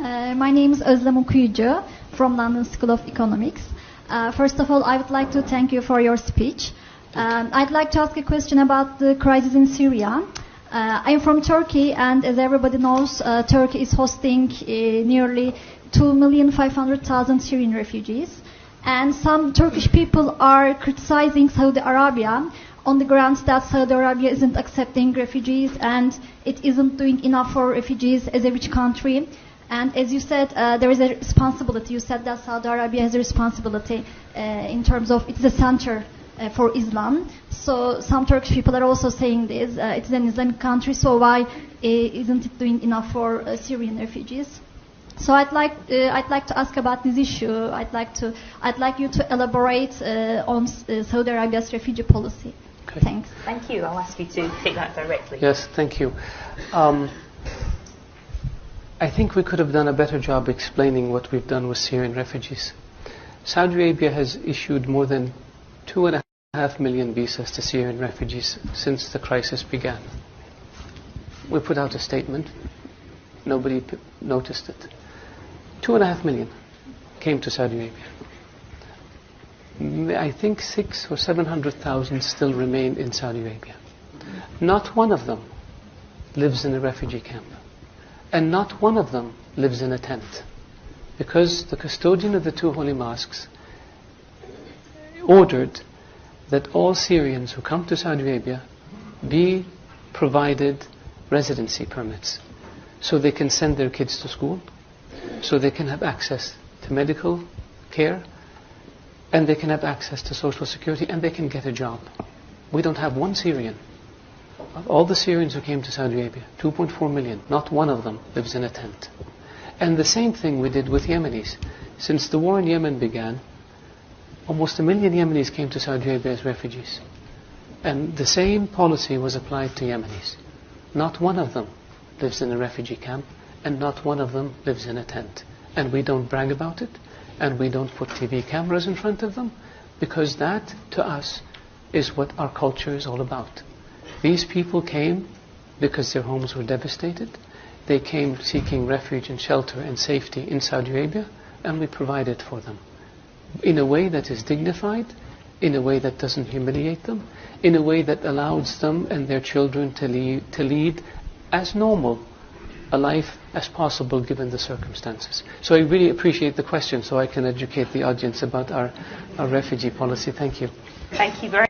My name is Özlem Okuyucu from London School of Economics. First of all, I would like to thank you for your speech. I'd like to ask a question about the crisis in Syria. I'm from Turkey, and as everybody knows, Turkey is hosting nearly 2,500,000 Syrian refugees. And some Turkish people are criticizing Saudi Arabia on the grounds that Saudi Arabia isn't accepting refugees and it isn't doing enough for refugees as a rich country. And as you said, there is a responsibility. You said that Saudi Arabia has a responsibility in terms of it's a center for Islam. So some Turkish people are also saying this. It's an Islamic country, so why isn't it doing enough for Syrian refugees? So I'd like to ask about this issue. I'd like you to elaborate on Saudi Arabia's refugee policy. Okay. Thanks. Thank you. I'll ask you to take that directly. Yes, thank you. I think we could have done a better job explaining what we've done with Syrian refugees. Saudi Arabia has issued more than 2.5 million visas to Syrian refugees since the crisis began. We put out a statement. Nobody noticed it. 2.5 million came to Saudi Arabia. I think 600,000 or 700,000 still remain in Saudi Arabia. Not one of them lives in a refugee camp. And not one of them lives in a tent. Because the custodian of the two holy mosques ordered that all Syrians who come to Saudi Arabia be provided residency permits so they can send their kids to school, so they can have access to medical care, and they can have access to social security, and they can get a job. We don't have one Syrian. Of all the Syrians who came to Saudi Arabia, 2.4 million, not one of them lives in a tent. And the same thing we did with Yemenis. Since the war in Yemen began, almost 1 million Yemenis came to Saudi Arabia as refugees. And the same policy was applied to Yemenis. Not one of them lives in a refugee camp, and not one of them lives in a tent. And we don't brag about it, and we don't put TV cameras in front of them, because that, to us, is what our culture is all about. These people came because their homes were devastated. They came seeking refuge and shelter and safety in Saudi Arabia, and we provided for them in a way that is dignified, in a way that doesn't humiliate them, in a way that allows them and their children to lead as normal a life as possible given the circumstances. So I really appreciate the question, so I can educate the audience about our refugee policy. Thank you. Thank you very much.